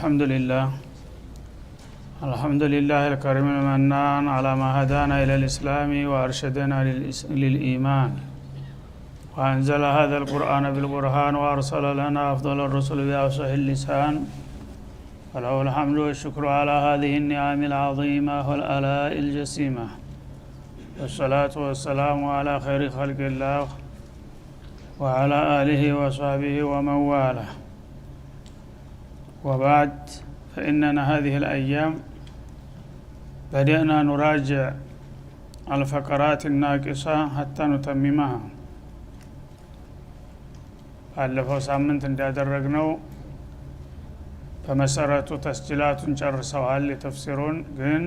الحمد لله الكريم المنان على ما هدانا إلى الإسلام وأرشدنا للإيمان وأنزل هذا القرآن بالبرهان وأرسل لنا أفضل الرسل بأفصح اللسان وله الحمد والشكر على هذه النعم العظيمة والآلاء الجسيمة والصلاة والسلام على خير خلق الله وعلى آله وصحبه ومن والاه. وبعد، فإننا هذه الأيام بدأنا نراجع الفقرات الناقصة حتى نتممها. ባለፈው ሳምንት እንዳደረግነው በመሰረቱ ተስጂላቱን ጨርሰዋል። የተፍሲሩን ግን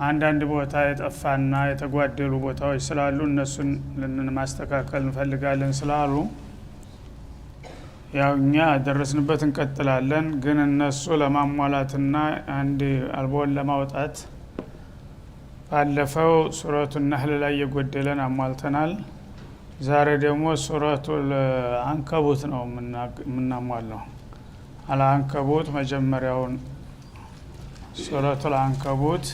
አንዳንድ ቦታ የጠፋና የተጓደሉ ቦታዎች ስላሉ እነሱን ማስተካከል እንፈልጋለን ስላሉ ያው እኛ ደረስንበት እንቀጥላለን። ግን እነሱ ለማሟላትና አንድ አልቦን ለማውጣት ባለፈው ሱረቱ ነህል ላይ የጎደለን አሟልተናል። ዛሬ ደግሞ ሱረቱል አንከቡት ነው የምናሟላው። አልአንከቡት መጀመሪያውን ሱረቱል አንከቡት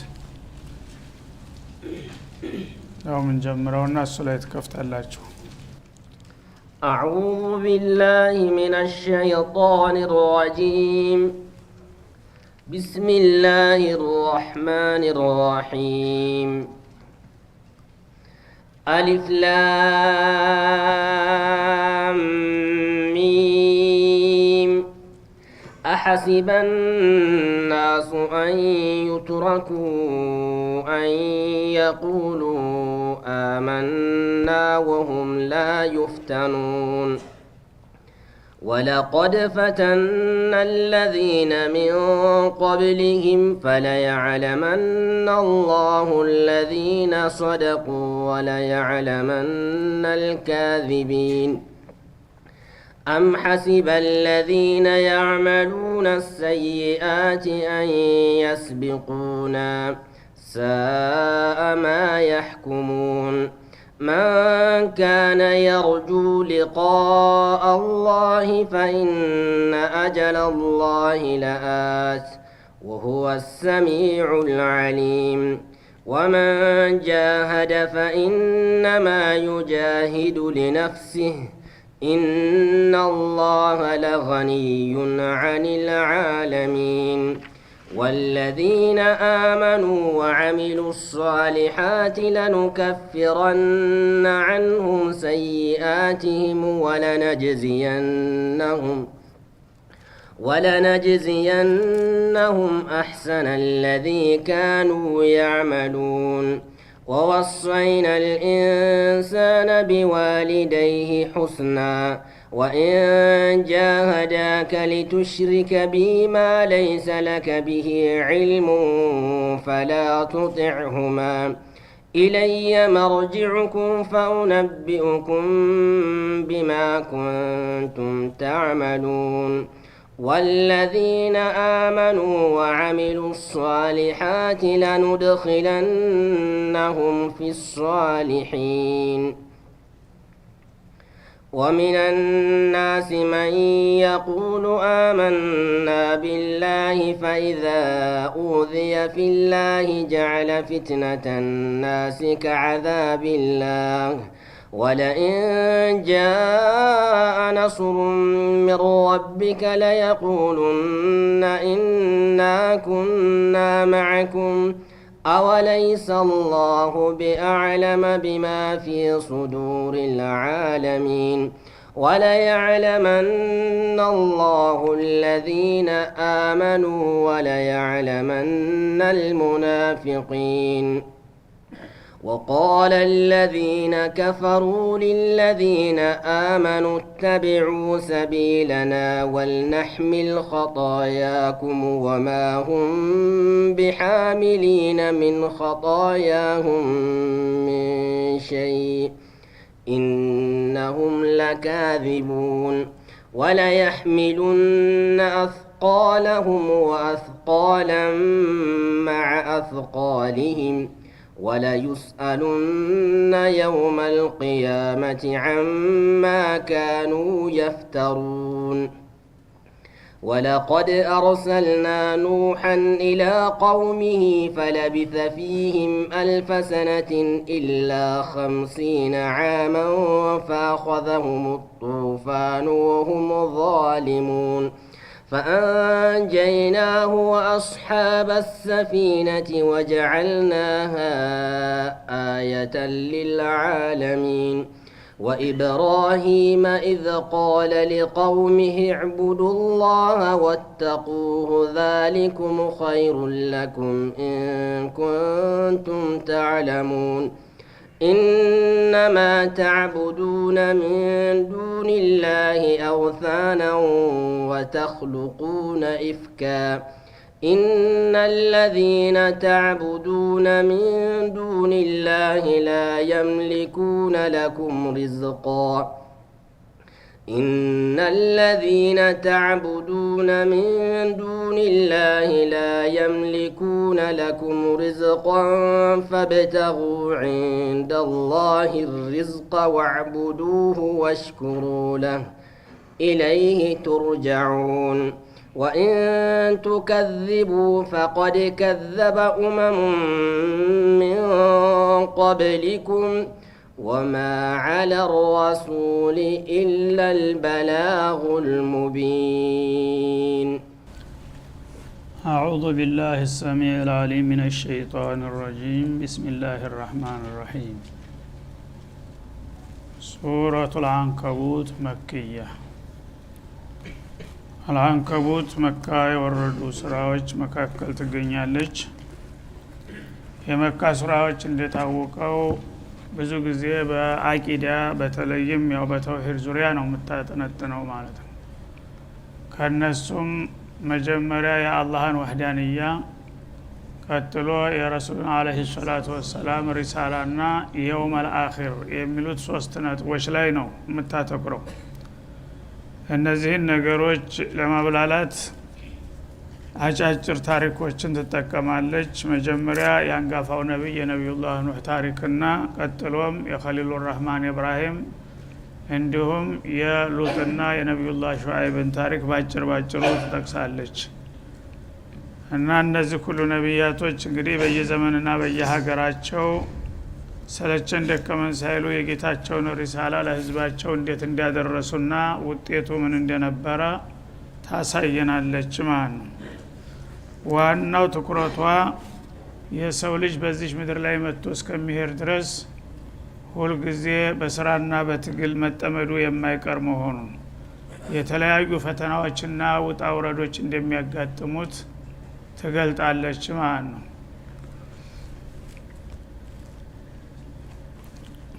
ነው የምንጀምረውና እሱ ላይ ትከፍታላችሁ። أعوذ بالله من الشيطان الرجيم. بسم الله الرحمن الرحيم. ألف لام ميم. أحسب الناس أن يتركوا أن يقولوا آمنا وهم لا يفتنون. ولقد فتنا الذين من قبلهم فليعلمن الله الذين صدقوا وليعلمن الكاذبين. أم حسب الذين يعملون السيئات أن يسبقونا ساء ما يحكمون. من كان يرجو لقاء الله فإن أجل الله لآت وهو السميع العليم. ومن جاهد فإنما يجاهد لنفسه إن الله لغني عن العالمين. والذين آمنوا وعملوا الصالحات لنكفرن عنهم سيئاتهم ولنجزينهم أحسن الذي كانوا يعملون. ووصينا الإنسان بوالديه حسنا وإن جاهداك لتشرك بي ما ليس لك به علم فلا تطعهما إلي مرجعكم فأنبئكم بما كنتم تعملون. والذين آمنوا وعملوا الصالحات لندخلنهم في الصالحين. ومن الناس من يقول آمنا بالله فإذا أوذي في الله جعل فتنة الناس كعذاب الله ولئن جاء نصر من ربك ليقولن إنا كنا معكم أوليس الله بأعلم بما في صدور العالمين. وليعلمن الله الذين آمنوا وليعلمن المنافقين. وقال الذين كفروا للذين آمنوا اتبعوا سبيلنا ولنحمل خطاياكم وما هم بحاملين من خطاياهم من شيء إنهم لكاذبون. وليحملن أثقالهم وأثقالا مع أثقالهم وليسألن يوم القيامة عما كانوا يفترون. ولقد أرسلنا نوحا إلى قومه فلبث فيهم 1000 سنة إلا 50 عاما فأخذهم الطوفان وهم ظالمون فأنجيناه وأصحاب السفينة وجعلناها آية للعالمين وإبراهيم إذ قال لقومه اعبدوا الله واتقوه ذلكم خير لكم إن كنتم تعلمون إنما تعبدون من دون الله أوثانا وتخلقون إفكا إن الذين تعبدون من دون الله لا يملكون لكم رزقا إن الذين تعبدون من دون الله لا يملكون لكم رزقا فابتغوا عند الله الرزق واعبدوه واشكروا له إليه ترجعون وإن تكذبوا فقد كذب من قبلكم وما على الرسول إلا البلاغ المبين أعوذ بالله السميع العليم من الشيطان الرجيم بسم الله الرحمن الرحيم سورة العنكبوت مكية العنكبوت مكة የወረዱ ስራዎች መካከል ትገኛለች። የመካ ስራዎች እንደታወቀው ብዙ ጊዜ በአቂዳ በተለይም ያው በተውሂድ ዙሪያ ነው የምታጠነጥነው ማለት ነው። ከነሱም መጀመሪያ የአላህን ወህዳንያ፣ ቀጥሎ የረሱሉን አለይሂ ሰላቱ ወሰላም ሪሳላና የውመል አኺር የሚሉት ሶስት ነጥቦች ላይ ነው የምታተኩረው። እነዚህን ነገሮች ለማብላላት አጫጭር ታሪኮችን ትጠቀማለች። መጀመሪያ የአንጋፋው ነብይ የነቢዩላህ ኑህ ታሪክና ቀጥሎም የኸሊሉ ረህማን ኢብራሂም እንዲሁም የሉጥና የነቢዩላህ ሹዓይብን ታሪክ ባጭር ትጠቅሳለች። እና እነዚህ ሁሉ ነቢያቶች እንግዲህ በየዘመንና በየሀገራቸው ሰለቸን ደከመን ሳይሉ የጌታቸውን ሪሳላ ለህዝባቸው እንዴት እንዲያደረሱና ውጤቱ ምን እንደነበረ ታሳየናለች ማለት ነው። ዋናው ትኩረቷ የሰው ልጅ በዚህ ምድር ላይ መጥቶ እስከሚሄድ ድረስ ሁልጊዜ በስራና በትግል መጠመዱ የማይቀር መሆኑን፣ የተለያዩ ፈተናዎችና ውጣ ውረዶች እንደሚያጋጥሙት ትገልጣለች ማለት ነው።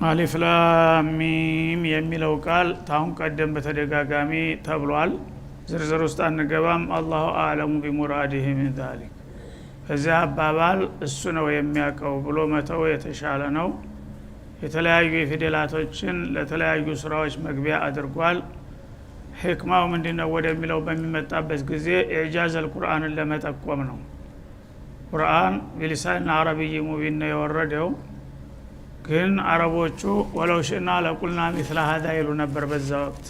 አሊፍ ላም ሚም የሚለው ቃል ታሁን ቀደም በተደጋጋሚ ተብሏል። ዝርዝር ውስጥ አንገባም። አላሁ አዕለሙ ቢሙራዲህ ሚን ዛሊክ፣ በዚህ አባባል እሱ ነው የሚያውቀው ብሎ መተው የተሻለ ነው። የተለያዩ የፊደላቶችን ለተለያዩ ስራዎች መግቢያ አድርጓል። ሕክማው ምንድነው ወደሚለው በሚመጣበት ጊዜ ኢዕጃዘል ቁርአንን ለመጠቆም ነው። ቁርአን ቢሊሳን አረብይ ሙቢን ነው የወረደው። ግን አረቦቹ ወለው ሽና ለቁልና ሚስለ ሀዛ ይሉ ነበር በዛ ወቅት።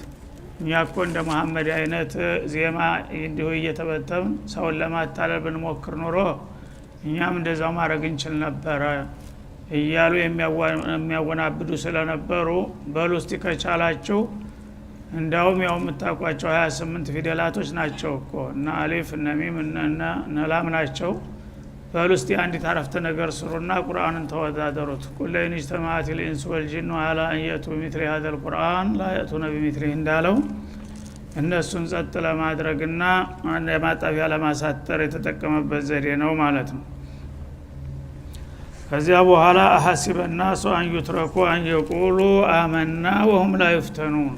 እኛ እኮ እንደ መሐመድ አይነት ዜማ እንዲሁ እየተበተብን ሰውን ለማታለል ብንሞክር ኖሮ እኛም እንደዛው ማድረግ እንችል ነበረ እያሉ የሚያወናብዱ ስለነበሩ በሉ እስቲ ከቻላችሁ እንዳውም ያው የምታውቋቸው 28 ፊደላቶች ናቸው እኮ እና አሊፍ እና ሚም እና ላም ናቸው። በሉ እስቲ አንዲት አረፍተ ነገር ስሩና ቁርአንን ተወዳደሩት። ኩለይን ኢጅተማዓት الانس والجن على ان ياتوا بمثل هذا القرآن لا ياتون بمثله እንዳለው እነሱን ጸጥ ለማድረግና ለማጣፊያ ለማሳጠር የተጠቀመበት ዘዴ ነው ማለት ነው። ከዚያ በኋላ አሐሲበ الناس ان يتركوا ان يقولوا آمنا وهم لا يفتنون፣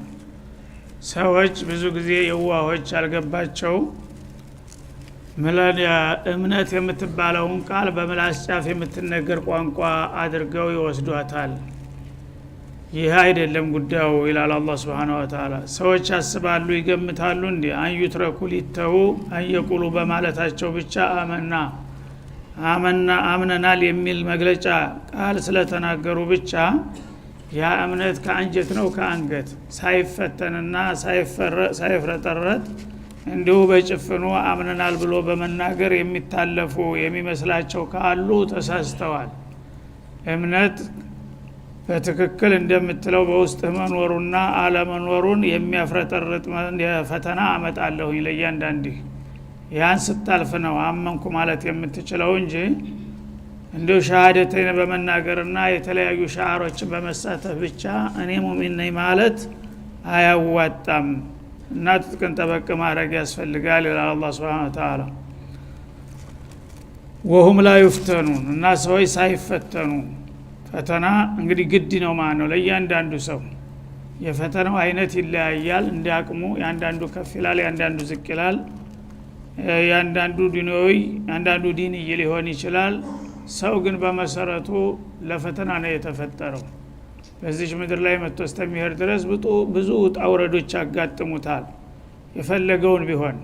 ሰዎች ብዙ ጊዜ የዋሆች አልገባቸው መላዲያ እምነት የምትባለውን ቃል በምላስ ጫፍ የምትነገር ቋንቋ አድርገው ይወስዷታል። ይህ አይደለም ጉዳዩ ይላል አላህ Subhanahu Wa Ta'ala። ሰዎች ያስባሉ ይገምታሉ እንዴ አንዩትረኩ ሊተው አየቁሉ በማለታቸው ብቻ አመናል የሚል መግለጫ ቃል ስለተናገሩ ብቻ ያ እምነት ከአንጀት ነው ከአንገት ሳይፈተንና ሳይፍረጠረጥ እንዲሁ በጭፍኑ አምነናል ብሎ በመናገር የሚታለፉ የሚመስላቸው ካሉ ተሳስተዋል። እምነት በትክክል እንደምትለው በውስጥ መኖሩና አለመኖሩን የሚያፍረጠርጥ ፈተና አመጣለሁኝ ለእያንዳንድህ። ያን ስታልፍ ነው አመንኩ ማለት የምትችለው እንጂ እንደው ሸሃደተይን በመናገርና የተለያዩ ሻዓሮችን በመሳተፍ ብቻ እኔ ሙእሚን ነኝ ማለት አያዋጣም። እና ትጥቅን ጠበቅ ማድረግ ያስፈልጋል ይላል አላህ ሱብሓነሁ ወተዓላ። ወሁም ላ ዩፍተኑን እና ሰዎች ሳይፈተኑ ፈተና እንግዲህ ግድ ነው ማለት ነው ለእያንዳንዱ ሰው። የፈተናው አይነት ይለያያል እንዲያቅሙ፣ ያንዳንዱ ከፍ ይላል፣ ያንዳንዱ ዝቅ ይላል። ያንዳንዱ ዲናዊ ያንዳንዱ ዲንይ ሊሆን ይችላል። ሰው ግን በመሰረቱ ለፈተና ነው የተፈጠረው። በዚህ ምድር ላይ መጥቶ እስከሚሄድ ድረስ ብዙ ውጣ ውረዶች ያጋጥሙታል። የፈለገውን ቢሆን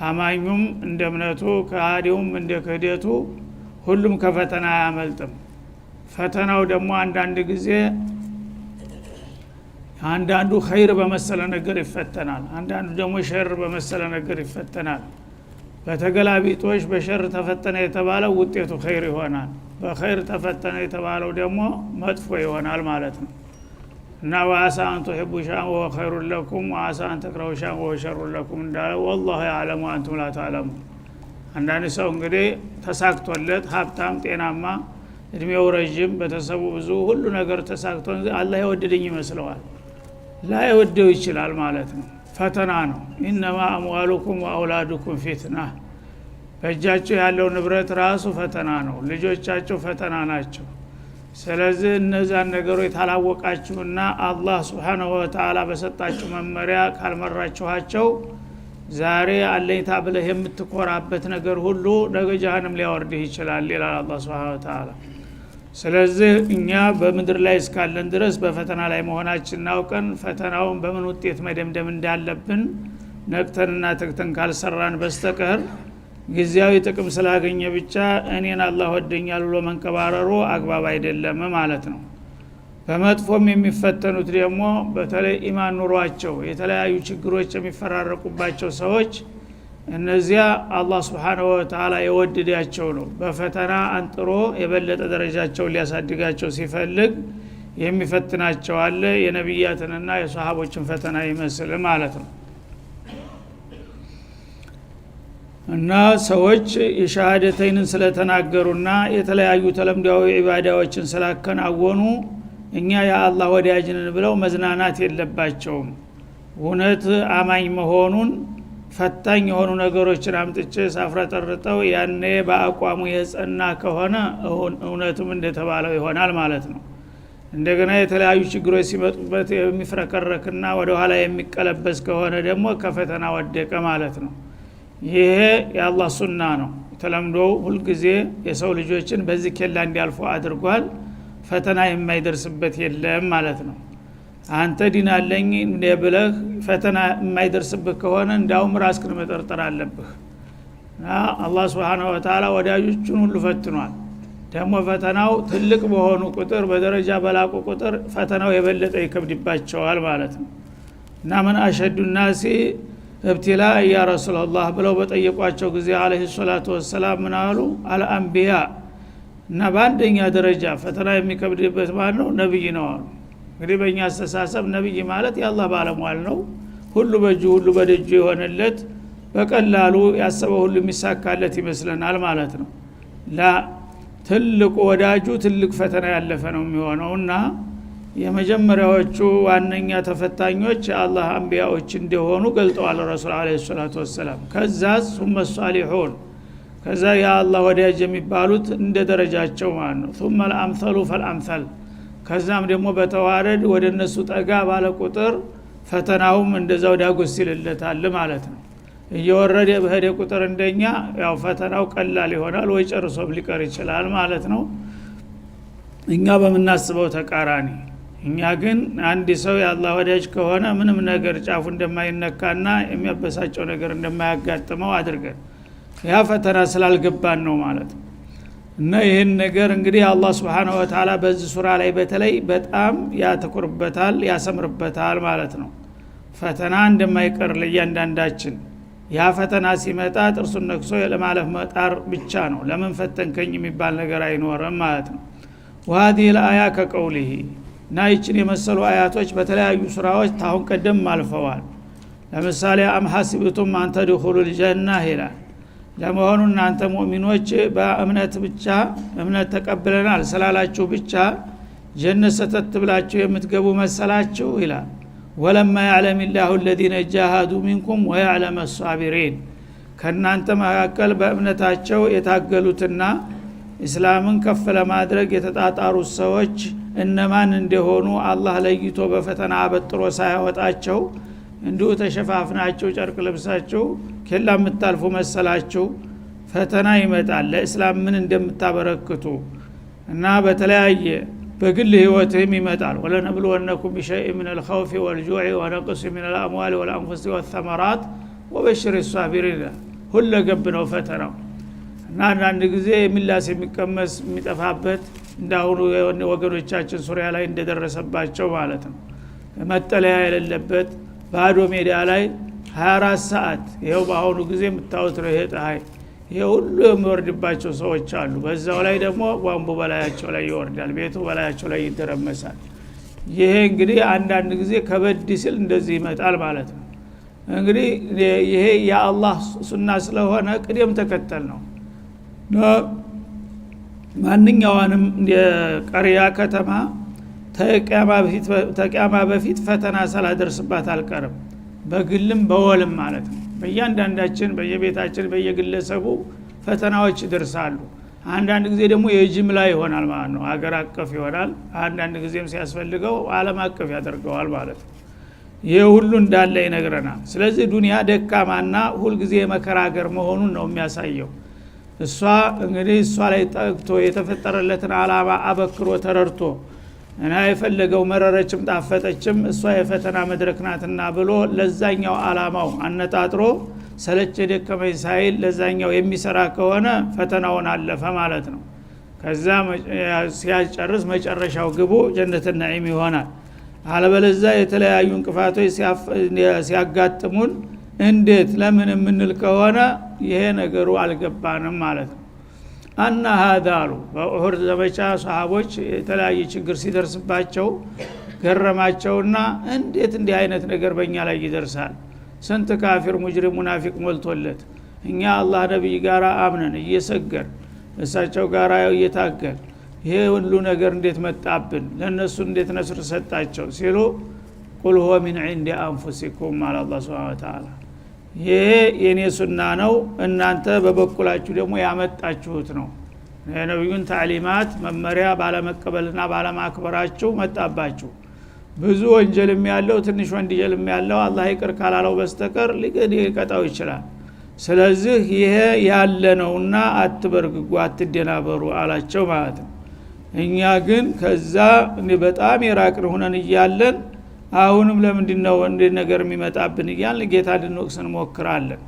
አማኙም እንደ እምነቱ፣ ከሃዲውም እንደ ክህደቱ ሁሉም ከፈተና አያመልጥም። ፈተናው ደግሞ አንዳንድ ጊዜ አንዳንዱ ኸይር በመሰለ ነገር ይፈተናል፣ አንዳንዱ ደግሞ ሸር በመሰለ ነገር ይፈተናል። በተገላቢጦሽ በሸር ተፈተነ የተባለው ውጤቱ ኸይር ይሆናል፣ በኸይር ተፈተነ የተባለው ደግሞ መጥፎ ይሆናል ማለት ነው። እና ወአሳ አን ቱሂቡ ሸይአን ወሁወ ኸይሩን ለኩም ወአሳ አን ተክረሁ ሸይአን ወሁወ ሸሩን ለኩም እንዳለ ወላሁ ያዕለሙ ወአንቱም ላ ተዕለሙን። አንዳንድ ሰው እንግዲህ ተሳክቶለት ሀብታም፣ ጤናማ፣ እድሜው ረጅም፣ ቤተሰቡ ብዙ፣ ሁሉ ነገር ተሳክቶ አላህ የወደደኝ ይመስለዋል። ላ የወደው ይችላል ማለት ነው። ፈተና ነው። ኢነማ አምዋሉኩም ወአውላዱኩም ፊትና። በእጃቸው ያለው ንብረት ራሱ ፈተና ነው፣ ልጆቻቸው ፈተና ናቸው። ስለዚህ እነዛን ነገሮች ታላወቃችሁና አላህ ሱብሓነሁ ወተዓላ በሰጣችሁ መመሪያ ካልመራችኋቸው ዛሬ አለኝታ ብለህ የምትኮራበት ነገር ሁሉ ነገ ጀሃነም ሊያወርድህ ይችላል ይላል አላህ ሱብሓነሁ ወተዓላ። ስለዚህ እኛ በምድር ላይ እስካለን ድረስ በፈተና ላይ መሆናችንን አውቀን ፈተናውን በምን ውጤት መደምደም እንዳለብን ነቅተንና ተግተን ካልሰራን በስተቀር ጊዜያዊ ጥቅም ስላገኘ ብቻ እኔን አላህ ወደኛል ብሎ መንቀባረሩ አግባብ አይደለም ማለት ነው። በመጥፎም የሚፈተኑት ደግሞ በተለይ ኢማን ኑሯቸው የተለያዩ ችግሮች የሚፈራረቁባቸው ሰዎች እነዚያ አላህ ሱብሓነሁ ወተዓላ የወደዳቸው ነው። በፈተና አንጥሮ የበለጠ ደረጃቸውን ሊያሳድጋቸው ሲፈልግ የሚፈትናቸው አለ። የነቢያትንና የሷሃቦችን ፈተና ይመስል ማለት ነው። እና ሰዎች የሸሃደተይንን ስለተናገሩና የተለያዩ ተለምዳዊ ዒባዳዎችን ስላከናወኑ እኛ የአላህ ወዳጅንን ብለው መዝናናት የለባቸውም። እውነት አማኝ መሆኑን ፈታኝ የሆኑ ነገሮችን አምጥቼ ሳፍረጠርጠው ያኔ በአቋሙ የጸና ከሆነ እውነቱም እንደተባለው ይሆናል ማለት ነው። እንደገና የተለያዩ ችግሮች ሲመጡበት የሚፍረከረክና ወደ ኋላ የሚቀለበስ ከሆነ ደግሞ ከፈተና ወደቀ ማለት ነው። ይሄ የአላህ ሱና ነው። ተለምዶው ሁልጊዜ የሰው ልጆችን በዚህ ኬላ እንዲያልፉ አድርጓል። ፈተና የማይደርስበት የለም ማለት ነው። አንተ ዲን አለኝ ብለህ ፈተና የማይደርስብህ ከሆነ እንዳውም ራስህን መጠርጠር አለብህ። አላህ ሱብሓነሁ ወተዓላ ወዳጆቹን ሁሉ ፈትኗል። ደግሞ ፈተናው ትልቅ በሆኑ ቁጥር በደረጃ በላቁ ቁጥር ፈተናው የበለጠ ይከብድባቸዋል ማለት ነው። እና ምን አሸዱ ናሲ እብትላ ያ ረሱላላህ ብለው በጠየቋቸው ጊዜ አለይሂ ሰላቱ ወሰላም ምን አሉ? አልአንቢያ። እና በአንደኛ ደረጃ ፈተና የሚከብድበት ማለት ነው ነብይ ነው አሉ። እንግዲህ በእኛ አስተሳሰብ ነብይ ማለት የአላህ ባለሟል ነው፣ ሁሉ በእጁ ሁሉ በደጁ የሆነለት በቀላሉ ያሰበው ሁሉ የሚሳካለት ይመስለናል ማለት ነው። ላ ትልቁ ወዳጁ ትልቅ ፈተና ያለፈ ነው የሚሆነውና የመጀመሪያዎቹ ዋነኛ ተፈታኞች የአላህ አንቢያዎች እንደሆኑ ገልጠዋል ረሱል አለይሂ ሰላቱ ወሰላም። ከዛ ሱመ ሷሊሁን፣ ከዛ የአላህ ወዳጅ የሚባሉት እንደ ደረጃቸው ማለት ነው። ሱመ አልአምሰሉ ፈልአምሰል፣ ከዛም ደግሞ በተዋረድ ወደ እነሱ ጠጋ ባለ ቁጥር ፈተናውም እንደዛው ዳጎስ ይልለታል ማለት ነው። እየወረደ በሄደ ቁጥር እንደኛ ያው ፈተናው ቀላል ይሆናል ወይ ጨርሶም ሊቀር ይችላል ማለት ነው። እኛ በምናስበው ተቃራኒ። እኛ ግን አንድ ሰው የአላህ ወዳጅ ከሆነ ምንም ነገር ጫፉ እንደማይነካና የሚያበሳጨው ነገር እንደማያጋጥመው አድርገን ያ ፈተና ስላልገባን ነው ማለት ነው። እና ይህን ነገር እንግዲህ አላህ ሱብሓነሁ ወተዓላ በዚህ ሱራ ላይ በተለይ በጣም ያተኩርበታል፣ ያሰምርበታል ማለት ነው። ፈተና እንደማይቀር ለእያንዳንዳችን ያ ፈተና ሲመጣ ጥርሱን ነክሶ ለማለፍ መጣር ብቻ ነው። ለምን ፈተንከኝ የሚባል ነገር አይኖርም ማለት ነው። وهذه الآية كقوله ናይችን የመሰሉ አያቶች በተለያዩ ሱራዎች ታሁን ቀደም አልፈዋል። ለምሳሌ አም ሐሲብቱም አን ተድኹሉል ጀነህ ይላል። ለመሆኑ እናንተ ሙእሚኖች በእምነት ብቻ እምነት ተቀብለናል ስላላችሁ ብቻ ጀነት ሰተት ብላችሁ የምትገቡ መሰላችሁ ይላል። ወለማ ያዕለም ኢላሁ الذين جاهدوا منكم ويعلم الصابرين ከናንተ መካከል በእምነታቸው የታገሉትና እስላምን ከፍ ለማድረግ የተጣጣሩት ሰዎች እነማን እንደሆኑ አላህ ለይቶ በፈተና አበጥሮ ሳያወጣቸው እንዲሁ ተሸፋፍናቸው ጨርቅ ለብሳቸው ከላ የምታልፉ መሰላችሁ። ፈተና ይመጣል ለእስላም ምን እንደምታበረክቱ እና በተለያየ በግል ህይወትም ይመጣል። ወለነብሉወነኩም ቢሸይء من الخوف والجوع ونقص من الأموال والأنفس والثمرات وبشر الصابرين ሁሉ ገብ ነው ፈተናው። እና አንዳንድ ጊዜ የሚላስ የሚቀመስ የሚጠፋበት እንዳሁኑ ወገኖቻችን ሱሪያ ላይ እንደደረሰባቸው ማለት ነው። መጠለያ የሌለበት ባዶ ሜዳ ላይ 24 ሰዓት ይሄው በአሁኑ ጊዜ የምታዩት ነው። ይሄ ፀሐይ ይሄ ሁሉ የሚወርድባቸው ሰዎች አሉ። በዛው ላይ ደግሞ ቧንቧ በላያቸው ላይ ይወርዳል፣ ቤቱ በላያቸው ላይ ይደረመሳል። ይሄ እንግዲህ አንዳንድ ጊዜ ከበድ ሲል እንደዚህ ይመጣል ማለት ነው። እንግዲህ ይሄ የአላህ ሱና ስለሆነ ቅደም ተከተል ነው። ማንኛውንም የቀሪያ ከተማ ተቂያማ በፊት ፈተና ሳላደርስባት አልቀርም፣ በግልም በወልም ማለት ነው። በእያንዳንዳችን በየቤታችን በየግለሰቡ ፈተናዎች ይደርሳሉ። አንዳንድ ጊዜ ደግሞ የጅምላ ይሆናል ማለት ነው፣ ሀገር አቀፍ ይሆናል። አንዳንድ ጊዜም ሲያስፈልገው ዓለም አቀፍ ያደርገዋል ማለት ነው። ይህ ሁሉ እንዳለ ይነግረናል። ስለዚህ ዱንያ ደካማና ሁልጊዜ የመከራ ሀገር መሆኑን ነው የሚያሳየው። እሷ እንግዲህ እሷ ላይ ጠቅቶ የተፈጠረለትን ዓላማ አበክሮ ተረድቶ እና የፈለገው መረረችም ጣፈጠችም እሷ የፈተና መድረክ ናትና ብሎ ለዛኛው ዓላማው አነጣጥሮ ሰለቸ ደከመኝ ሳይል ለዛኛው የሚሰራ ከሆነ ፈተናውን አለፈ ማለት ነው። ከዛ ሲያጨርስ መጨረሻው ግቡ ጀነት ነዒም ይሆናል። አለበለዚያ የተለያዩ እንቅፋቶች ሲያጋጥሙን እንዴት ለምን የምንል ከሆነ ይሄ ነገሩ አልገባንም ማለት ነው። አና ሀዳሉ በኡሁድ ዘመቻ ሰሃቦች የተለያየ ችግር ሲደርስባቸው ገረማቸውና እንዴት እንዲህ አይነት ነገር በእኛ ላይ ይደርሳል? ስንት ካፊር ሙጅሪም ሙናፊቅ ሞልቶለት እኛ አላህ ነብይ ጋር አምነን እየሰገር እሳቸው ጋር እየታገል ይሄ ሁሉ ነገር እንዴት መጣብን? ለነሱ እንዴት ነስር ሰጣቸው ሲሉ ቁል ሁወ ሚን ዒንዲ አንፉሲኩም አለ አላህ ሱብሓነሁ ወተዓላ። ይሄ የኔ ሱና ነው፣ እናንተ በበኩላችሁ ደግሞ ያመጣችሁት ነው። የነብዩን ታዕሊማት መመሪያ ባለመቀበልና ባለማክበራችሁ መጣባችሁ። ብዙ ወንጀልም ያለው ትንሽ ወንጀልም ያለው አላህ ይቅር ካላለው በስተቀር ሊቀጣው ይችላል። ስለዚህ ይሄ ያለ ነውና አትበርግጉ፣ አትደናበሩ አላቸው ማለት ነው። እኛ ግን ከዛ በጣም የራቅን ሆነን እያለን አሁንም ለምንድነው እንደ ነገር የሚመጣብን እያልን ጌታ እንድንወቅስ እንሞክራለን።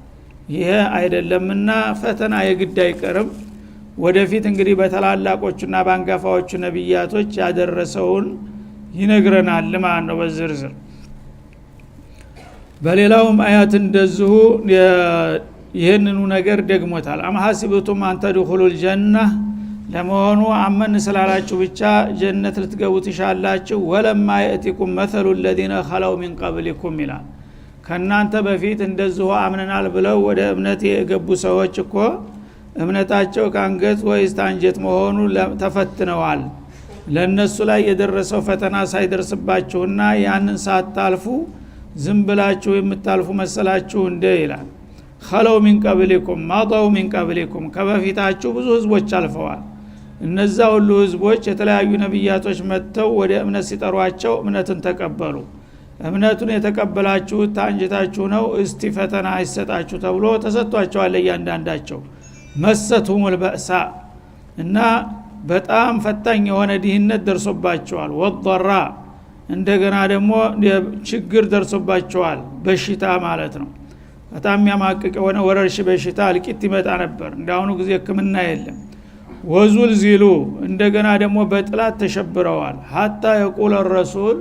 ይሄ አይደለምና ፈተና የግድ አይቀርም። ወደፊት እንግዲህ በተላላቆቹና ባንጋፋዎቹ ነብያቶች ያደረሰውን ይነግረናል ማለት ነው በዝርዝር። በሌላውም አያት እንደዚሁ ይህንኑ ነገር ደግሞታል። አም ሐሲብቱም አን ተድኹሉል ጀነህ ለመሆኑ አመን ስላላችሁ ብቻ ጀነት ልትገቡ ትሻላችሁ? ወለማ የእቲኩም መሰሉ الذين خلوا من قبلكم ይላል። ከናንተ በፊት እንደዚሁ አምነናል ብለው ወደ እምነት የገቡ ሰዎች እኮ እምነታቸው ካንገት ወይስ ታንጀት መሆኑ ተፈትነዋል። ለነሱ ላይ የደረሰው ፈተና ሳይደርስባችሁና ያንን ሳታልፉ ዝም ብላችሁ የምታልፉ መሰላችሁ እንደ ይላል። خلوا من قبلكم مضوا من قبلكم ከበፊታችሁ ብዙ ህዝቦች አልፈዋል። እነዛ ሁሉ ህዝቦች የተለያዩ ነብያቶች መጥተው ወደ እምነት ሲጠሯቸው እምነትን ተቀበሉ። እምነቱን የተቀበላችሁት ታንጀታችሁ ነው፣ እስቲ ፈተና አይሰጣችሁ ተብሎ ተሰጥቷቸዋል። እያንዳንዳቸው መሰቱሙል በእሳ እና በጣም ፈታኝ የሆነ ድህነት ደርሶባቸዋል። ወضራ እንደገና ደግሞ ችግር ደርሶባቸዋል፣ በሽታ ማለት ነው። በጣም የሚያማቅቅ የሆነ ወረርሽ በሽታ እልቂት ይመጣ ነበር። እንዳሁኑ ጊዜ ህክምና የለም። ወዙልዚሉ እንደገና ደግሞ በጥላት ተሸብረዋል። ሐታ የቁል ረሱል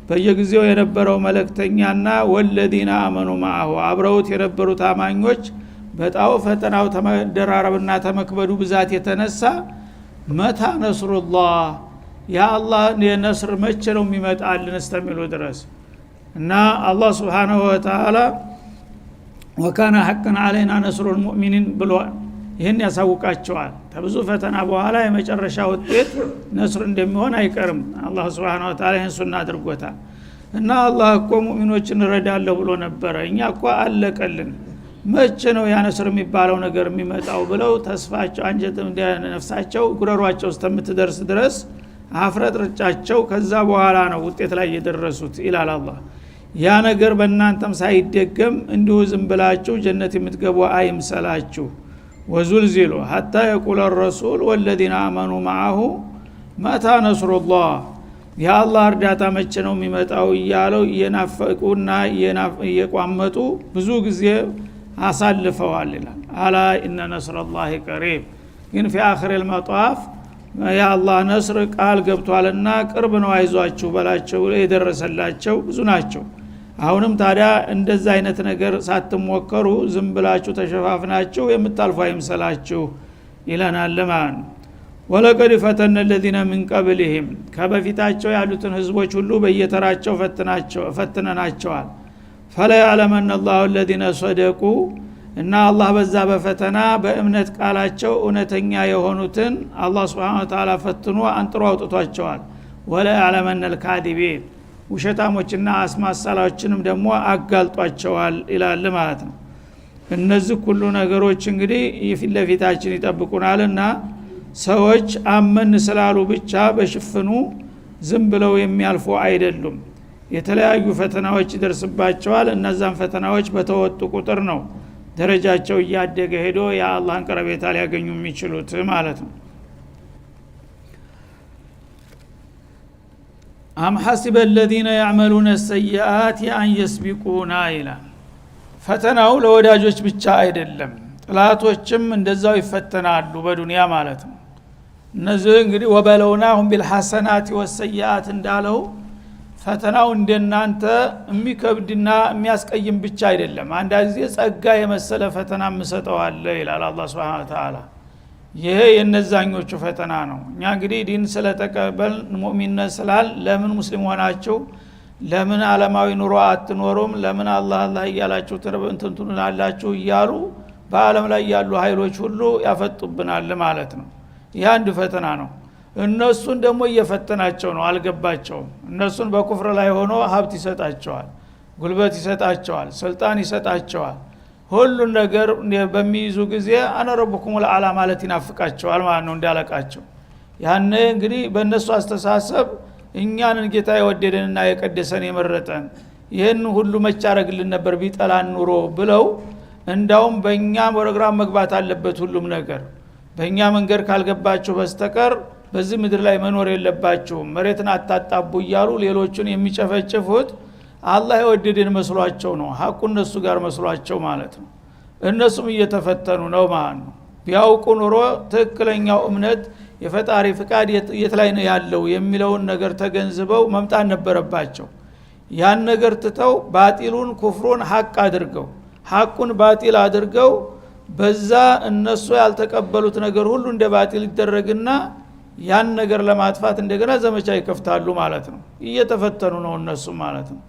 በየጊዜው የነበረው መልእክተኛና ወለዲና አመኑ ማአሁ አብረውት የነበሩት አማኞች በጣው ፈተናው ተመደራረብና ተመክበዱ ብዛት የተነሳ መታ ነስሩላህ ያአላህ የነስር መቼ ነው የሚመጣልን እስከሚሉ ድረስ እና አላህ Subhanahu Wa Ta'ala ወካነ ሐቀን አለይና ነስሩል ሙእሚኒን ብሏል። ይሄን ያሳውቃቸዋል። ከብዙ ፈተና በኋላ የመጨረሻ ውጤት ነስር እንደሚሆን አይቀርም። አላህ Subhanahu Wa Ta'ala ይሄን ሱና አድርጎታል። እና አላህ እኮ ሙእሚኖችን ረዳለሁ ብሎ ነበር። እኛ እኮ አለቀልን መቼ ነው ያ ነስር የሚባለው ነገር የሚመጣው ብለው ተስፋቸው አንጀት ነፍሳቸው ጉረሯቸው እስከምትደርስ ድረስ አፍረጥርጫቸው ከዛ በኋላ ነው ውጤት ላይ የደረሱት ይላል አላህ። ያ ነገር በእናንተም ሳይደገም እንዲሁ ዝም ብላችሁ ጀነት የምትገቡ አይምሰላችሁ። ወዙልዚሉ ሐታ የቁለ الرسول والذين آمنوا معه متى نصر الله የአላህ እርዳታ መቼ ነው የሚመጣው እያለው እየናፈቁና እየቋመጡ ብዙ ጊዜ አሳልፈዋል ይላል። አላ ኢነ ነስረላሂ ቀሪብ ግን في آخر المطاف የአላህ ነስር ቃል ገብቷልና ቅርብ ነው አይዟችሁ በላቸው የደረሰላቸው ብዙ ናቸው። አሁንም ታዲያ እንደዛ አይነት ነገር ሳትሞከሩ ዝም ብላችሁ ተሸፋፍናችሁ የምታልፉ አይምሰላችሁ ይለናል ለማን ወለቀድ ፈተነ الذين من قبلهم ከበፊታቸው ያሉትን ህዝቦች ሁሉ በየተራቸው ፈትነናቸዋል። فلا يعلمن الله الذين صدقوا እና አላህ በዛ በፈተና በእምነት ቃላቸው እውነተኛ የሆኑትን አላህ Subhanahu Wa Ta'ala ፈትኖ አንጥሮ አውጥቷቸዋል። ولا يعلمن الكاذبين ውሸታሞችና አስማሳላዎችንም ደግሞ አጋልጧቸዋል ይላል ማለት ነው። እነዚህ ሁሉ ነገሮች እንግዲህ የፊት ለፊታችን ይጠብቁናልና ሰዎች አመን ስላሉ ብቻ በሽፍኑ ዝም ብለው የሚያልፉ አይደሉም። የተለያዩ ፈተናዎች ይደርስባቸዋል። እነዛን ፈተናዎች በተወጡ ቁጥር ነው ደረጃቸው እያደገ ሄዶ የአላህን ቀረቤታ ሊያገኙ የሚችሉት ማለት ነው። አም ሐሲበ الذين يعملون السيئات أن يسبقونا ይላል። ፈተናው ለወዳጆች ብቻ አይደለም፣ ጥላቶችም እንደዛው ይፈተናሉ በዱንያ ማለት ነው። እነዚህ እንግዲህ ወበለውናሁም بالحسنات والسيئات እንዳለው ፈተናው እንደናንተ የሚከብድና የሚያስቀይም ብቻ አይደለም። አንድ ጊዜ ጸጋ የመሰለ ፈተና መስጠዋል ይላል አላህ Subhanahu Wa Ta'ala። ይሄ የነዛኞቹ ፈተና ነው። እኛ እንግዲህ ዲን ስለተቀበል ሙእሚን ስላል ለምን ሙስሊም ሆናችሁ ለምን ዓለማዊ ኑሮ አትኖሩም ለምን አላህ እያላችሁ ትንቱናላችሁ እያሉ በአለም ላይ ያሉ ኃይሎች ሁሉ ያፈጡብናል ማለት ነው። ይህ አንድ ፈተና ነው። እነሱን ደግሞ እየፈተናቸው ነው፣ አልገባቸውም። እነሱን በኩፍር ላይ ሆኖ ሀብት ይሰጣቸዋል፣ ጉልበት ይሰጣቸዋል፣ ስልጣን ይሰጣቸዋል። ሁሉ ነገር በሚይዙ ጊዜ አነ ረብኩም ለዓላ ማለት ይናፍቃቸዋል ማለት ነው እንዳለቃቸው። ያኔ እንግዲህ በእነሱ አስተሳሰብ እኛንን ጌታ የወደደንና የቀደሰን የመረጠን ይህን ሁሉ መቻረግልን ነበር ቢጠላን ኑሮ ብለው እንዳውም በእኛ ፕሮግራም መግባት አለበት ሁሉም ነገር በእኛ መንገድ ካልገባችሁ በስተቀር በዚህ ምድር ላይ መኖር የለባችሁም መሬትን አታጣቡ እያሉ ሌሎቹን የሚጨፈጭፉት አላህ የወደደን መስሏቸው ነው። ሐቁ እነሱ ጋር መስሏቸው ማለት ነው። እነሱም እየተፈተኑ ነው ማለት ነው። ቢያውቁ ኑሮ ትክክለኛው እምነት የፈጣሪ ፍቃድ የት ላይ ነው ያለው የሚለውን ነገር ተገንዝበው መምጣት ነበረባቸው። ያን ነገር ትተው ባጢሉን ኩፍሩን ሐቅ አድርገው ሐቁን ባጢል አድርገው በዛ እነሱ ያልተቀበሉት ነገር ሁሉ እንደ ባጢል ይደረግና ያን ነገር ለማጥፋት እንደገና ዘመቻ ይከፍታሉ ማለት ነው። እየተፈተኑ ነው እነሱ ማለት ነው።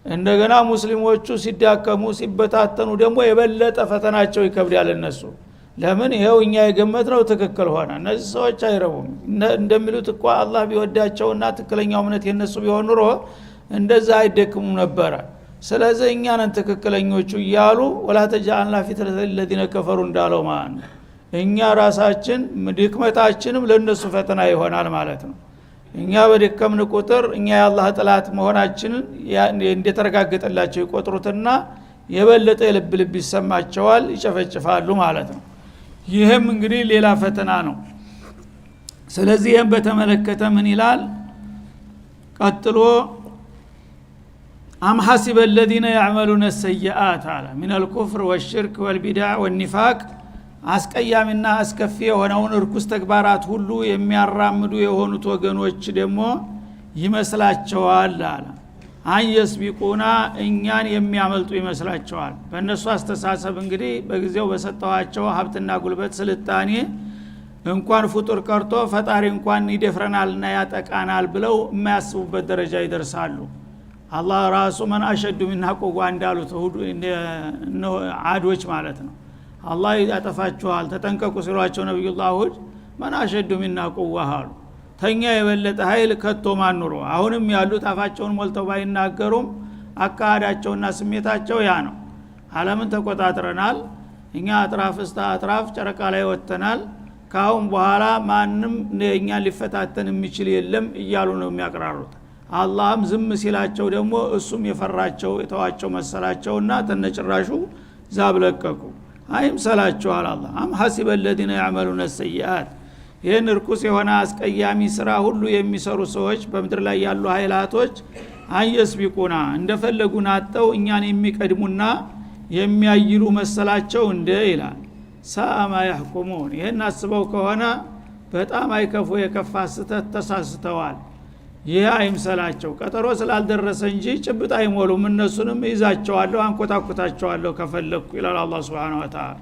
እንደገና ሙስሊሞቹ ሲዳከሙ ሲበታተኑ ደግሞ የበለጠ ፈተናቸው ይከብዳል እነሱ። ለምን ይሄው እኛ የገመትነው ትክክል ሆነ። እነዚህ ሰዎች አይረቡም እንደሚሉት እኮ አላህ ቢወዳቸውና ትክክለኛው እምነት የነሱ ቢሆን ኑሮ እንደዛ አይደክሙ ነበር። ስለዚህ እኛ ነን ትክክለኞቹ እያሉ ወላ ተጃአልና ፊትነተ ለለዚነ ከፈሩ እንዳለው ማለት ነው። እኛ ራሳችን ድክመታችንም ለነሱ ፈተና ይሆናል ማለት ነው። እኛ በደከምን ቁጥር እኛ የአላህ ጥላት መሆናችንን እንደተረጋገጠላቸው ይቆጥሩትና የበለጠ ልብ ይሰማቸዋል፣ ይጨፈጭፋሉ ማለት ነው። ይህም እንግዲህ ሌላ ፈተና ነው። ስለዚህ ይህም በተመለከተ ምን ይላል ቀጥሎ አም ሐሲበ الذين يعملون السيئات على من الكفر والشرك والبدع والنفاق አስቀያሚና አስከፊ የሆነውን እርኩስ ተግባራት ሁሉ የሚያራምዱ የሆኑት ወገኖች ደግሞ ይመስላቸዋል አለ። አንየስቢቁና እኛን የሚያመልጡ ይመስላቸዋል። በእነሱ አስተሳሰብ እንግዲህ በጊዜው በሰጠዋቸው ሀብትና ጉልበት ስልጣኔ እንኳን ፍጡር ቀርቶ ፈጣሪ እንኳን ይደፍረናልና ያጠቃናል ብለው የማያስቡበት ደረጃ ይደርሳሉ። አላህ ራሱ መን አሸዱ ሚና ቁዋ እንዳሉት አዶች ማለት ነው። አላህ ያጠፋችኋል ተጠንቀቁ ሲሏቸው ነብዩላህ ሁድ መን አሸዱ ሚና ቁዋ አሉ። ተኛ የበለጠ ኃይል ከቶ ማን ኑሮ። አሁንም ያሉት አፋቸውን ሞልተው ባይናገሩም አካዳቸውና ስሜታቸው ያ ነው። ዓለምን ተቆጣጥረናል እኛ አጥራፍ እስከ አጥራፍ ጨረቃ ላይ ወጥተናል፣ ካሁን በኋላ ማንም እኛን ሊፈታተን የሚችል የለም እያሉ ነው የሚያቀራሩት። አላህም ዝም ሲላቸው ደግሞ እሱም የፈራቸው የተዋቸው መሰላቸውና ተነጭራሹ ዛብ ለቀቁ። አይምሰላችሁ አላህ አም ሐሲበ الذين يعملون السيئات ይህን ርኩስ የሆነ አስቀያሚ ስራ ሁሉ የሚሰሩ ሰዎች በምድር ላይ ያሉ ኃይላቶች አንየስቢቁና እንደፈለጉን አጠው እኛን የሚቀድሙና የሚያይሉ መሰላቸው እንደ ይላል። ሳማ ያህኩሙን ይህን አስበው ከሆነ በጣም አይከፉ የከፋ ስተት ተሳስተዋል። ይህ አይምሰላቸው። ቀጠሮ ስላልደረሰ እንጂ ጭብጥ አይሞሉም። እነሱንም ይዛቸዋለሁ አንኮታኩታቸዋለሁ ከፈለኩ ይላል አላህ Subhanahu Wa Ta'ala።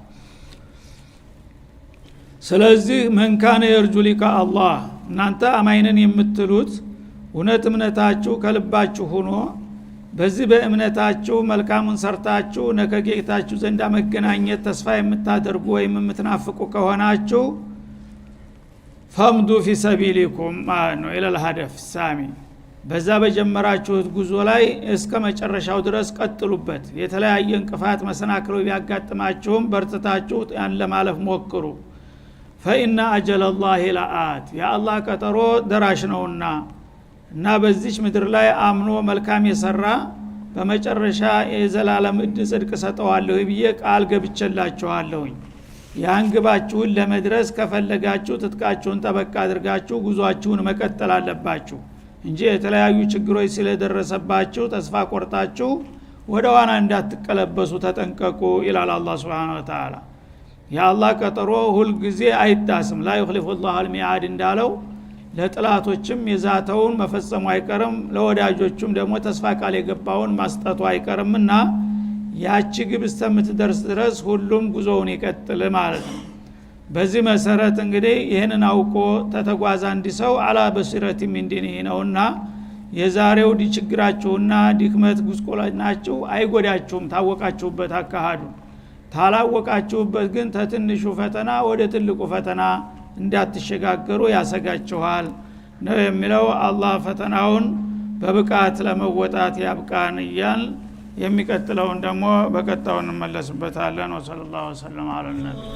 ስለዚህ መንካነ የርጁ ሊቃ አላህ እናንተ አማይነን የምትሉት እውነት እምነታችሁ ከልባችሁ ሆኖ በዚህ በእምነታችሁ መልካሙን ሰርታችሁ ነከጌታችሁ ዘንዳ መገናኘት ተስፋ የምታደርጉ ወይም የምትናፍቁ ከሆናችሁ ፈምዱ ፊ ሰቢሊኩም ነው ኢለል ሀደፍ ሳሚ በዛ በጀመራችሁት ጉዞ ላይ እስከ መጨረሻው ድረስ ቀጥሉበት። የተለያየ እንቅፋት መሰናክሎ ቢያጋጥማችሁም በርትታችሁ ያን ለማለፍ ሞክሩ። ፈኢና አጀለላሂ ለአት የአላህ ቀጠሮ ደራሽ ነውና እና በዚች ምድር ላይ አምኖ መልካም የሰራ በመጨረሻ የዘላለም ጽድቅ ሰጠዋለሁ ብዬ ቃል ገብቼላችኋለሁኝ። ያን ግባችሁን ለመድረስ ከፈለጋችሁ ትጥቃችሁን ጠበቅ አድርጋችሁ ጉዟችሁን መቀጠል አለባችሁ እንጂ የተለያዩ ችግሮች ስለደረሰባችሁ ተስፋ ቆርጣችሁ ወደ ዋና እንዳትቀለበሱ ተጠንቀቁ ይላል አላህ Subhanahu Wa Ta'ala። የአላህ ቀጠሮ ሁል ጊዜ አይጣስም። ላ ይخلف الله الميعاد እንዳለው ለጥላቶችም የዛተውን መፈጸሙ አይቀርም፣ ለወዳጆቹም ደግሞ ተስፋ ቃል የገባውን ማስጠቱ አይቀርምና ያቺ ግብ እስከምትደርስ ድረስ ሁሉም ጉዞውን ይቀጥል ማለት ነው። በዚህ መሰረት እንግዲህ ይህንን አውቆ ተተጓዛ እንዲሰው አላ በሲረቲ ሚን ዲኒሂ ነውና የዛሬው ችግራችሁና ድክመት ጉስቆላችሁ አይጎዳችሁም ታወቃችሁበት አካሃዱ። ታላወቃችሁበት ግን ተትንሹ ፈተና ወደ ትልቁ ፈተና እንዳትሸጋገሩ ያሰጋችኋል ነው የሚለው። አላህ ፈተናውን በብቃት ለመወጣት ያብቃን እያል የሚቀጥለውን ደግሞ በቀጣው እንመለስበታለን። ወሰለላሁ ዐለ ነብይ